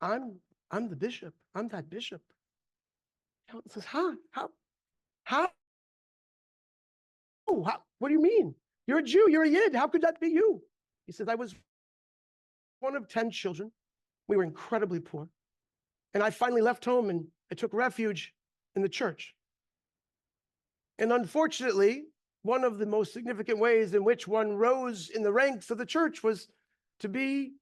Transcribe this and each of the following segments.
I'm the bishop. I'm that bishop. He says, how, what do you mean? You're a Jew, you're a Yid. How could that be you? He says, I was one of 10 children. We were incredibly poor. And I finally left home and I took refuge in the church. And unfortunately, one of the most significant ways in which one rose in the ranks of the church was to be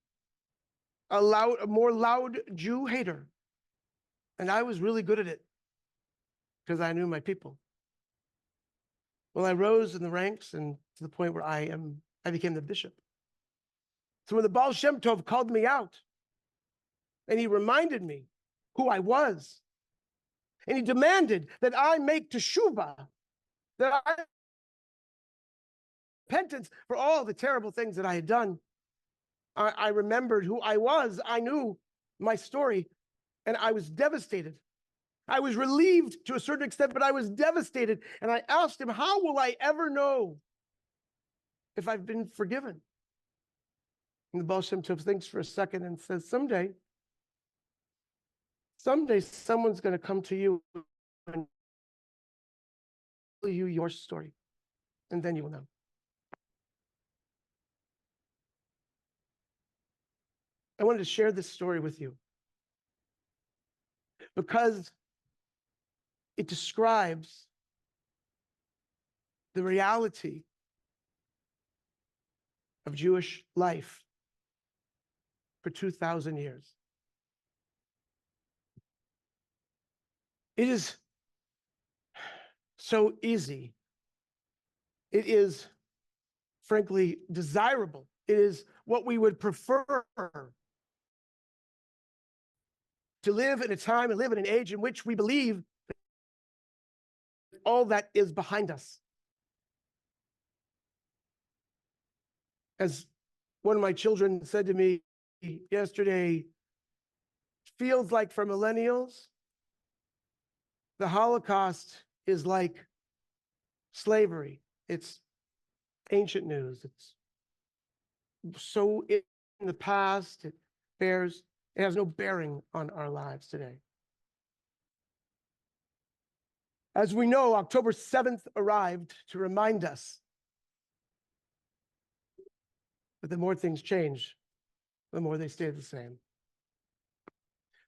a more loud Jew hater. And I was really good at it because I knew my people. Well, I rose in the ranks and to the point where I became the bishop. So when the Baal Shem Tov called me out and he reminded me who I was, and he demanded that I make teshuvah, that I repentance for all the terrible things that I had done, I remembered who I was. I knew my story, and I was devastated. I was relieved to a certain extent, but I was devastated. And I asked him, how will I ever know if I've been forgiven? And the Baal Shem Tov thinks for a second and says, someday someone's going to come to you and tell you your story, and then you will know. I wanted to share this story with you because it describes the reality of Jewish life for 2,000 years. It is so easy. It is, frankly, desirable. It is what we would prefer to live in a time and live in an age in which we believe all that is behind us. As one of my children said to me yesterday, feels like for millennials, the Holocaust is like slavery. It's ancient news. It's so in the past, it has no bearing on our lives today. As we know, October 7th arrived to remind us that the more things change, the more they stay the same.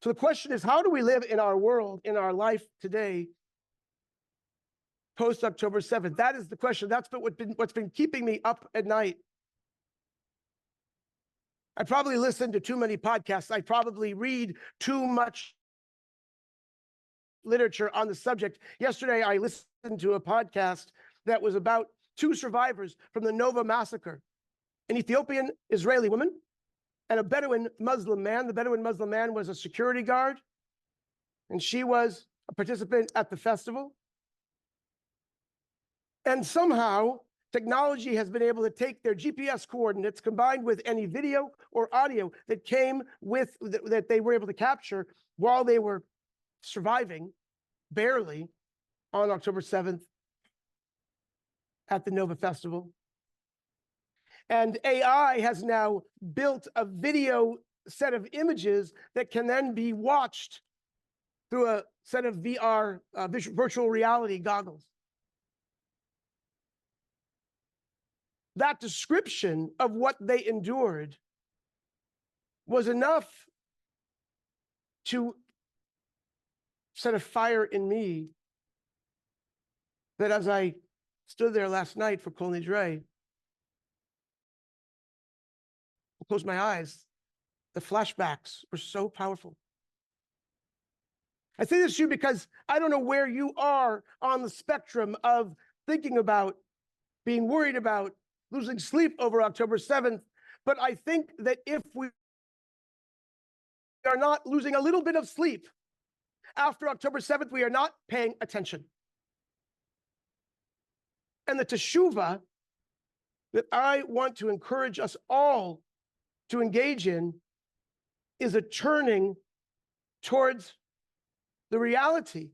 So the question is, how do we live in our world, in our life today, post October 7th? That is the question. That's what's been keeping me up at night. I probably listen to too many podcasts. I probably read too much literature on the subject. Yesterday, I listened to a podcast that was about two survivors from the Nova massacre, an Ethiopian Israeli woman and a Bedouin Muslim man. The Bedouin Muslim man was a security guard, and she was a participant at the festival. And somehow, technology has been able to take their GPS coordinates combined with any video or audio that came with, that they were able to capture while they were surviving, barely, on October 7th at the Nova Festival. And AI has now built a video set of images that can then be watched through a set of VR, virtual reality goggles. That description of what they endured was enough to set a fire in me that as I stood there last night for Kol Nidrei, closed my eyes, the flashbacks were so powerful. I say this to you because I don't know where you are on the spectrum of thinking about, being worried about, losing sleep over October 7th, but I think that if we are not losing a little bit of sleep after October 7th, we are not paying attention. And the teshuvah that I want to encourage us all to engage in is a turning towards the reality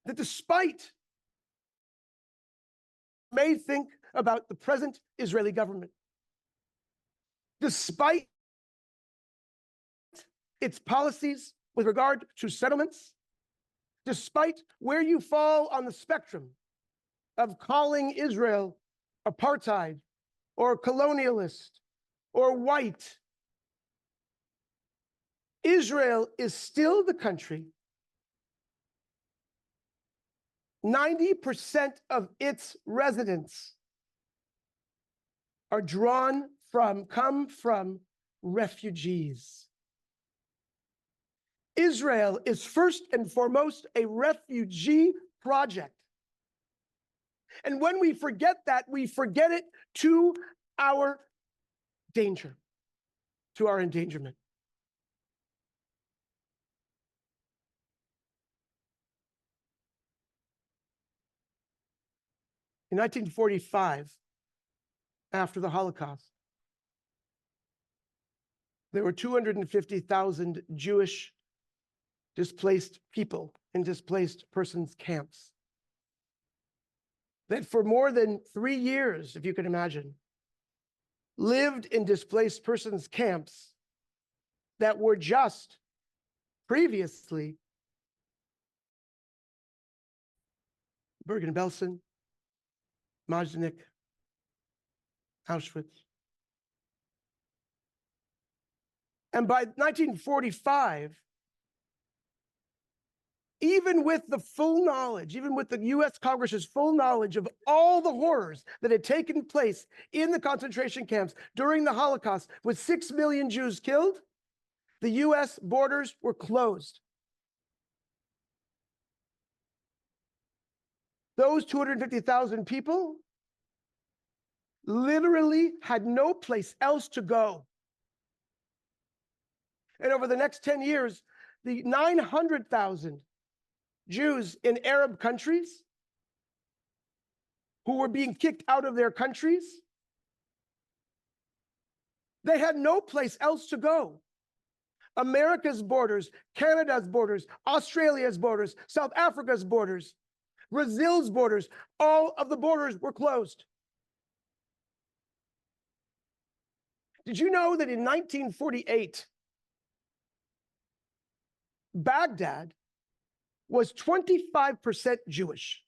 that despite may think about the present Israeli government, despite its policies with regard to settlements, despite where you fall on the spectrum of calling Israel apartheid or colonialist or white, Israel is still the country 90% of its residents come from refugees. Israel is first and foremost a refugee project. And when we forget that, we forget it to our danger, to our endangerment. In 1945, after the Holocaust, there were 250,000 Jewish displaced people in displaced persons camps that for more than 3 years, if you can imagine, lived in displaced persons camps that were just previously Bergen-Belsen, Majdanek, Auschwitz. And by 1945, even with the full knowledge, even with the US Congress's full knowledge of all the horrors that had taken place in the concentration camps during the Holocaust, with 6 million Jews killed, the US borders were closed. Those 250,000 people literally had no place else to go. And over the next 10 years, the 900,000 Jews in Arab countries who were being kicked out of their countries, they had no place else to go. America's borders, Canada's borders, Australia's borders, South Africa's borders, Brazil's borders, all of the borders were closed. Did you know that in 1948, Baghdad was 25% Jewish?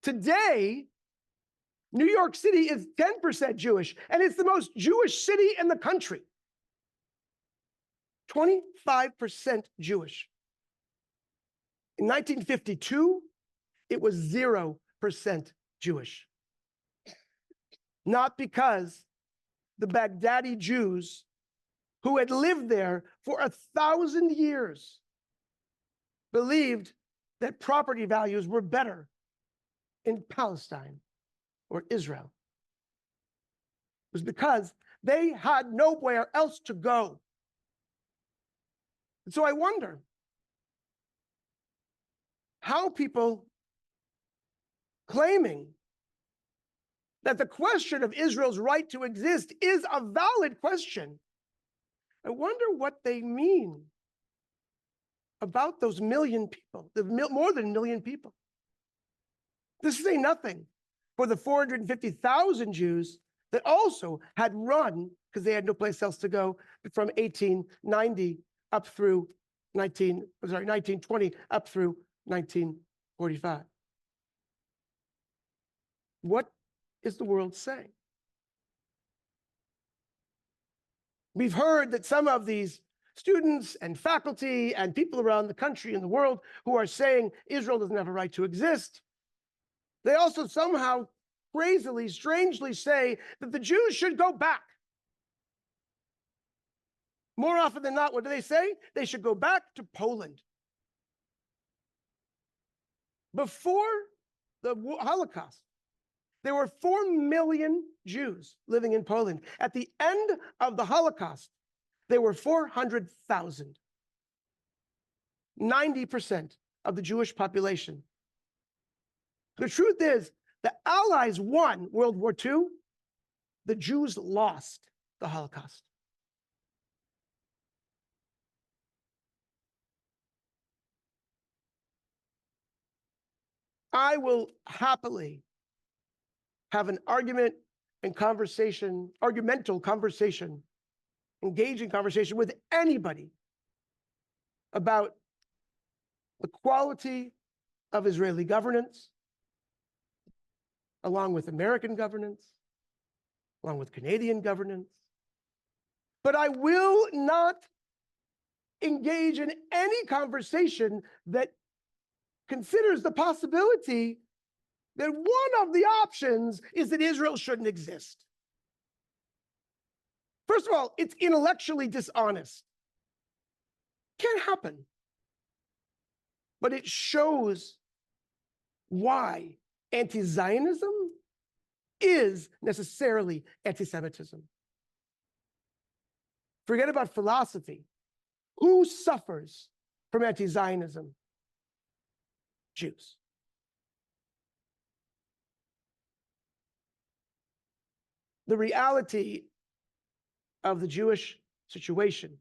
Today, New York City is 10% Jewish, and it's the most Jewish city in the country. 25% Jewish. In 1952, it was 0% Jewish. Not because the Baghdadi Jews who had lived there for 1,000 years believed that property values were better in Palestine or Israel. It was because they had nowhere else to go. And so I wonder how people claiming that the question of Israel's right to exist is a valid question, I wonder what they mean about those million people, more than a million people. This is a nothing for the 450,000 Jews that also had run, because they had no place else to go, from 1890 up through 1920 up through 1945. What is the world saying? We've heard that some of these students and faculty and people around the country and the world who are saying Israel doesn't have a right to exist, they also somehow crazily, strangely say that the Jews should go back. More often than not, what do they say? They should go back to Poland. Before the Holocaust, there were 4 million Jews living in Poland. At the end of the Holocaust, there were 400,000. 90% of the Jewish population. The truth is, the Allies won World War II. The Jews lost the Holocaust. I will happily have an argumental conversation engage in conversation with anybody about the quality of Israeli governance, along with American governance, along with Canadian governance. But I will not engage in any conversation that considers the possibility that one of the options is that Israel shouldn't exist. First of all, it's intellectually dishonest. Can't happen. But it shows why anti-Zionism is necessarily anti-Semitism. Forget about philosophy. Who suffers from anti-Zionism? Jews. The reality of the Jewish situation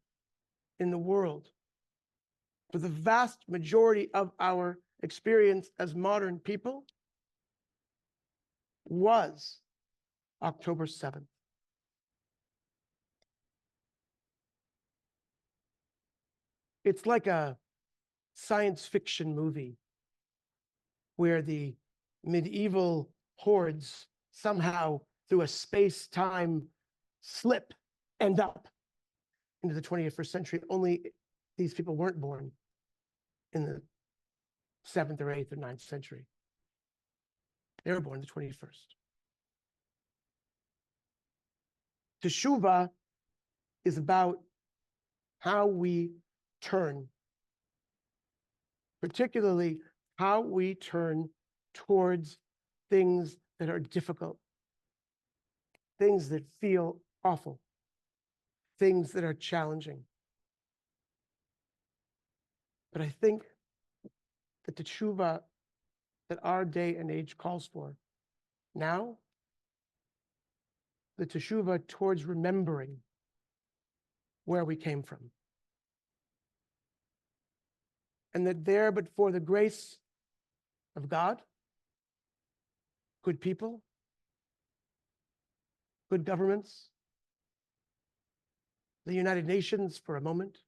in the world, for the vast majority of our experience as modern people, was October 7th. It's like a science fiction movie where the medieval hordes somehow, through a space-time slip, end up into the 21st century. Only these people weren't born in the 7th or 8th or 9th century. They were born in the 21st. Teshuvah is about how we turn, particularly how we turn towards things that are difficult, things that feel awful, things that are challenging. But I think that the teshuvah that our day and age calls for now, the teshuvah towards remembering where we came from. And that there, but for the grace of God, good people, good governments, the United Nations for a moment,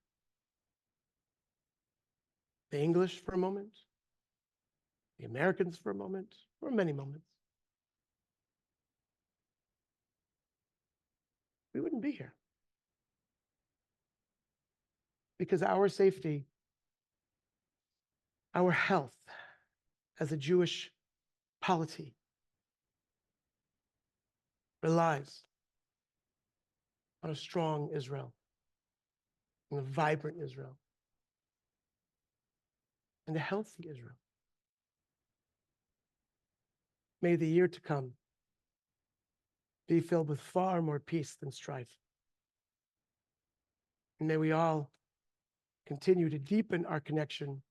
the English for a moment, the Americans for a moment, or many moments, we wouldn't be here. Because our safety, our health as a Jewish polity relies on a strong Israel, and a vibrant Israel, and a healthy Israel. May the year to come be filled with far more peace than strife. And may we all continue to deepen our connection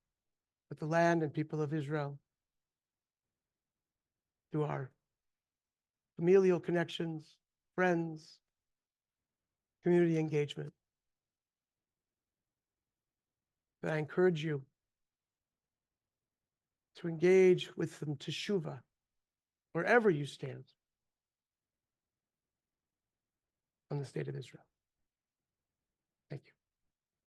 with the land and people of Israel through our familial connections, friends, community engagement. But I encourage you to engage with them teshuvah, wherever you stand on the state of Israel.